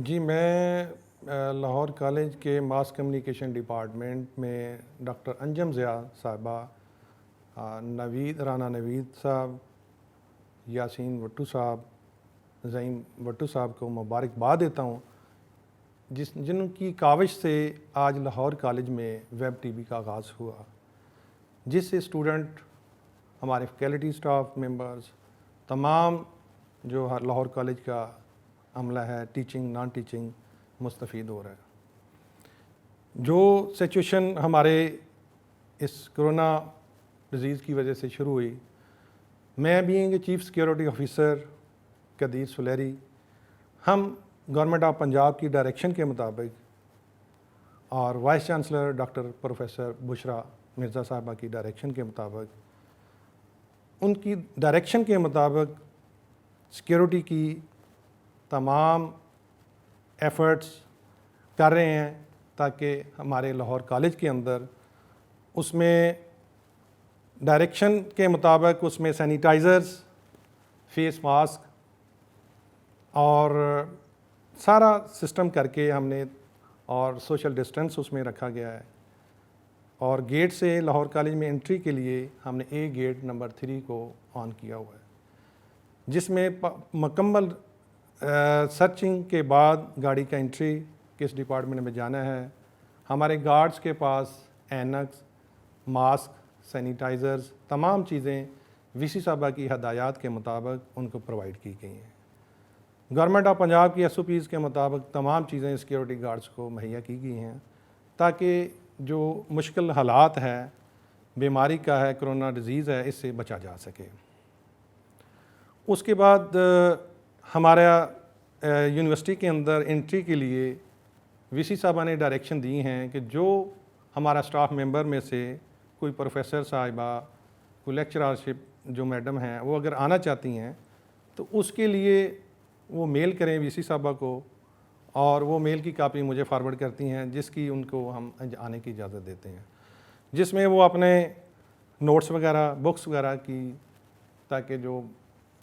جی میں لاہور کالج کے mass communication department میں ڈاکٹر انجم ضیاء صاحبہ، نوید رانا نوید صاحب، یاسین وٹو صاحب، زعیم وٹو صاحب کو مبارکباد دیتا ہوں، جن کی کاوش سے آج لاہور کالج میں ویب ٹی وی کا آغاز ہوا، جس سے اسٹوڈنٹ، ہمارے فیکلٹی اسٹاف ممبرز، تمام جو لاہور کالج کا عملہ ہے، ٹیچنگ نان ٹیچنگ، مستفید ہو رہا ہے۔ جو سچویشن ہمارے اس کرونا ڈیزیز کی وجہ سے شروع ہوئی، میں being a chief security officer Qadeer Saleri, ہم گورنمنٹ آف پنجاب کی ڈائریکشن کے مطابق اور وائس چانسلر ڈاکٹر پروفیسر بشرا مرزا صاحبہ کی ڈائریکشن کے مطابق، ان کی ڈائریکشن کے مطابق سیکیورٹی کی تمام ایفرٹس کر رہے ہیں تاکہ ہمارے لاہور کالج کے اندر اس میں ڈائریکشن کے مطابق اس میں سینیٹائزرز، فیس ماسک اور سارا سسٹم کر کے ہم نے، اور سوشل ڈسٹینس اس میں رکھا گیا ہے، اور گیٹ سے لاہور کالج میں انٹری کے لیے ہم نے اے گیٹ نمبر 3 کو آن کیا ہوا ہے، جس میں مکمل سرچنگ کے بعد گاڑی کا انٹری کس ڈپارٹمنٹ میں جانا ہے، ہمارے گارڈز کے پاس اینکس، ماسک، سینیٹائزرز، تمام چیزیں وی سی صاحبہ کی ہدایات کے مطابق ان کو پرووائڈ کی گئی ہیں۔ گورنمنٹ آف پنجاب کی ایس او پیز کے مطابق تمام چیزیں سیکیورٹی گارڈز کو مہیا کی گئی ہیں تاکہ جو مشکل حالات ہے، بیماری کا ہے، کرونا ڈیزیز ہے، اس سے بچا جا سکے۔ اس کے بعد ہمارا یونیورسٹی کے اندر انٹری کے لیے وی سی صاحبہ نے ڈائریکشن دی ہیں کہ جو ہمارا اسٹاف ممبر میں سے کوئی پروفیسر صاحبہ، کوئی لیکچرارشپ جو میڈم ہیں، وہ اگر آنا چاہتی ہیں تو اس کے لیے وہ میل کریں وی سی صاحبہ کو، اور وہ میل کی کاپی مجھے فارورڈ کرتی ہیں، جس کی ان کو ہم آنے کی اجازت دیتے ہیں، جس میں وہ اپنے نوٹس وغیرہ، بکس وغیرہ کی، تاکہ جو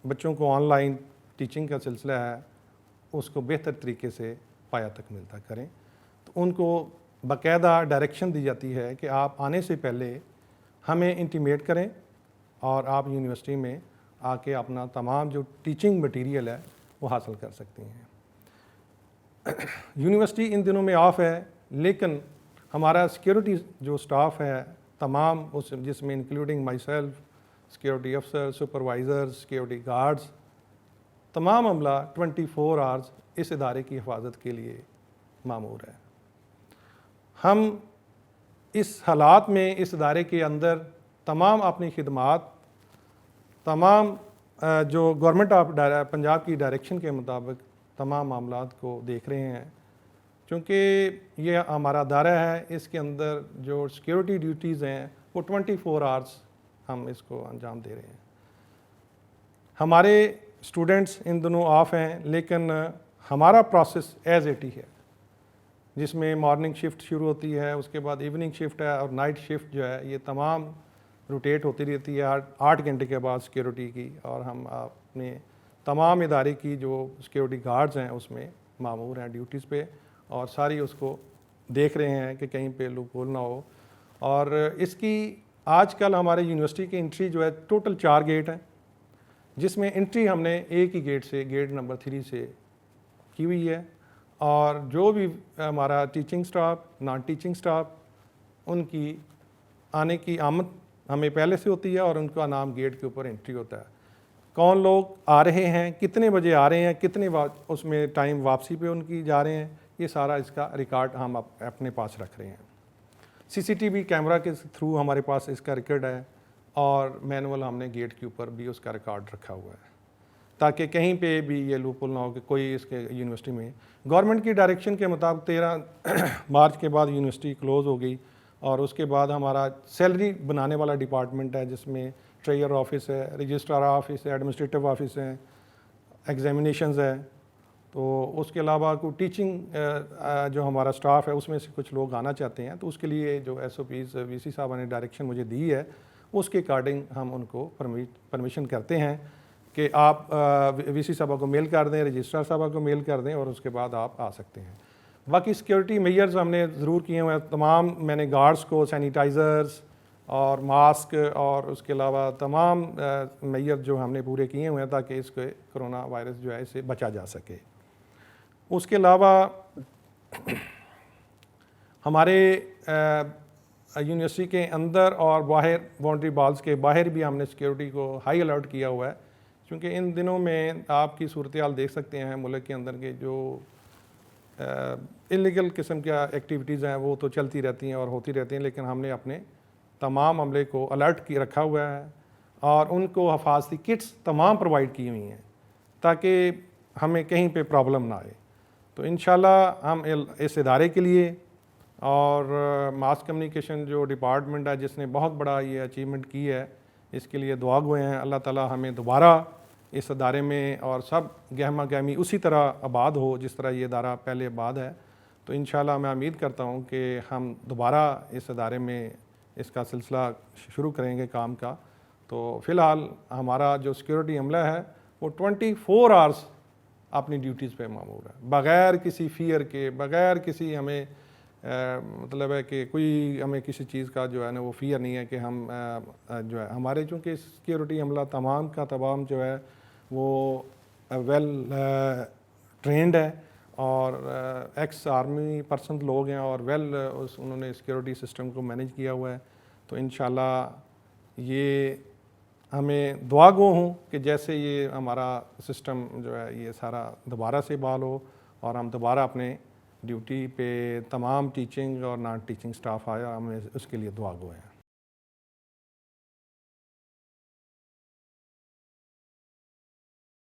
بچوں کو آن لائن ٹیچنگ کا سلسلہ ہے اس کو بہتر طریقے سے پایا تکمیل کریں، تو ان کو باقاعدہ ڈائریکشن دی جاتی ہے کہ آپ آنے سے پہلے ہمیں انٹیمیٹ کریں اور آپ یونیورسٹی میں آ کے اپنا تمام جو ٹیچنگ مٹیریل ہے وہ حاصل کر سکتی ہیں۔ یونیورسٹی ان دنوں میں آف ہے، لیکن ہمارا سیکیورٹی جو سٹاف ہے تمام، جس میں انکلوڈنگ مائی سیلف، سیکیورٹی افسر، سپروائزر، سیکیورٹی گارڈز، تمام عملہ 24 آورز اس ادارے کی حفاظت کے لیے مامور ہے۔ ہم اس حالات میں اس ادارے کے اندر تمام اپنی خدمات، تمام جو گورنمنٹ آف پنجاب کی ڈائریکشن کے مطابق تمام معاملات کو دیکھ رہے ہیں، چونکہ یہ ہمارا ادارہ ہے، اس کے اندر جو سیکیورٹی ڈیوٹیز ہیں وہ 24 آورز ہم اس کو انجام دے رہے ہیں۔ ہمارے اسٹوڈنٹس ان دنوں آف ہیں، لیکن ہمارا پروسیس ایز اٹ ہی ہے، جس میں مارننگ شفٹ شروع ہوتی ہے، اس کے بعد ایوننگ شفٹ ہے، اور نائٹ شفٹ جو ہے یہ تمام روٹیٹ ہوتی رہتی ہے 8 گھنٹے کے بعد سیکیورٹی کی، اور ہم اپنے تمام ادارے کی جو سیکیورٹی گارڈز ہیں اس میں مامور ہیں ڈیوٹیز پہ، اور ساری اس کو دیکھ رہے ہیں کہ کہیں پہ لوپ ہول نہ ہو۔ اور اس کی آج کل ہمارے یونیورسٹی کی انٹری جو ہے ٹوٹل 4 گیٹ ہیں، جس میں انٹری ہم نے ایک ہی گیٹ سے، گیٹ نمبر 3 سے کی ہوئی ہے، اور جو بھی ہمارا teaching staff, non teaching staff, ان کی آنے کی آمد ہمیں پہلے سے ہوتی ہے، اور ان کا نام گیٹ کے اوپر انٹری ہوتا ہے۔ کون لوگ آ رہے ہیں، کتنے بجے آ رہے ہیں، کتنے اس میں ٹائم واپسی پہ ان کی جا رہے ہیں، یہ سارا اس کا ریکارڈ ہم اپنے پاس رکھ رہے ہیں۔ سی سی ٹی وی کیمرہ کے تھرو ہمارے پاس اس کا ریکارڈ ہے، اور مینول ہم نے گیٹ کے اوپر بھی اس کا ریکارڈ رکھا ہوا ہے، تاکہ کہیں پہ بھی یہ لوپ ہول نہ ہو کہ کوئی اس کے یونیورسٹی میں۔ گورنمنٹ کی ڈائریکشن کے مطابق 13 مارچ کے بعد یونیورسٹی کلوز ہو گئی، اور اس کے بعد ہمارا سیلری بنانے والا ڈپارٹمنٹ ہے، جس میں ٹریئر آفس ہے، رجسٹرار آفس ہے، ایڈمنسٹریٹو آفس ہیں، ایگزامینیشنز ہے، تو اس کے علاوہ کوئی ٹیچنگ جو ہمارا سٹاف ہے اس میں سے کچھ لوگ آنا چاہتے ہیں، تو اس کے لیے جو ایس او پیز وی سی صاحبہ نے ڈائریکشن مجھے دی ہے، اس کے اکارڈنگ ہم ان کو پرمیشن کرتے ہیں۔ کہ آپ وی سی صاحبہ کو میل کر دیں, رجسٹرار صاحبہ کو میل کر دیں اور اس کے بعد آپ آ سکتے ہیں. باقی سیکیورٹی میئرز ہم نے ضرور کیے ہوئے ہیں. تمام میں نے گارڈز کو سینیٹائزرز اور ماسک اور اس کے علاوہ تمام میئر جو ہم نے پورے کیے ہوئے ہیں تاکہ اس کے کرونا وائرس جو ہے اس سے بچا جا سکے. اس کے علاوہ ہمارے یونیورسٹی کے اندر اور باہر باؤنڈری والز کے باہر بھی ہم نے سیکیورٹی کو ہائی الرٹ کیا ہوا ہے, کیونکہ ان دنوں میں آپ کی صورتحال دیکھ سکتے ہیں ملک کے اندر کے جو انلیگل قسم کی ایکٹیویٹیز ہیں وہ تو چلتی رہتی ہیں اور ہوتی رہتی ہیں, لیکن ہم نے اپنے تمام عملے کو الرٹ کی رکھا ہوا ہے اور ان کو حفاظتی کٹس تمام پرووائڈ کی ہوئی ہیں تاکہ ہمیں کہیں پہ پرابلم نہ آئے. تو انشاءاللہ ہم اس ادارے کے لیے اور ماس کمیونیکیشن جو ڈپارٹمنٹ ہے جس نے بہت بڑا یہ اچیومنٹ کی ہے, اس کے لیے دعا گوئے ہیں. اللہ تعالیٰ ہمیں دوبارہ اس ادارے میں اور سب گہما گہمی اسی طرح آباد ہو جس طرح یہ ادارہ پہلے آباد ہے. تو انشاءاللہ میں امید کرتا ہوں کہ ہم دوبارہ اس ادارے میں اس کا سلسلہ شروع کریں گے کام کا. تو فی الحال ہمارا جو سیکیورٹی عملہ ہے وہ 24 آورس اپنی ڈیوٹیز پہ مامور ہے, بغیر کسی فیئر کے, بغیر کسی ہمیں مطلب ہے کہ کوئی ہمیں کسی چیز کا جو ہے نا وہ فیئر نہیں ہے کہ ہم جو ہے ہمارے چونکہ سیکیورٹی عملہ تمام کا تمام جو ہے وہ ویل ٹرینڈ ہے اور ایکس آرمی پرسن لوگ ہیں اور انہوں نے سیکیورٹی سسٹم کو مینیج کیا ہوا ہے. تو انشاءاللہ یہ ہمیں دعا گو ہوں کہ جیسے یہ ہمارا سسٹم جو ہے یہ سارا دوبارہ سے بحال ہو اور ہم دوبارہ اپنے ڈیوٹی پہ تمام ٹیچنگ اور نان ٹیچنگ سٹاف آیا, ہمیں اس کے لیے دعا گو ہیں.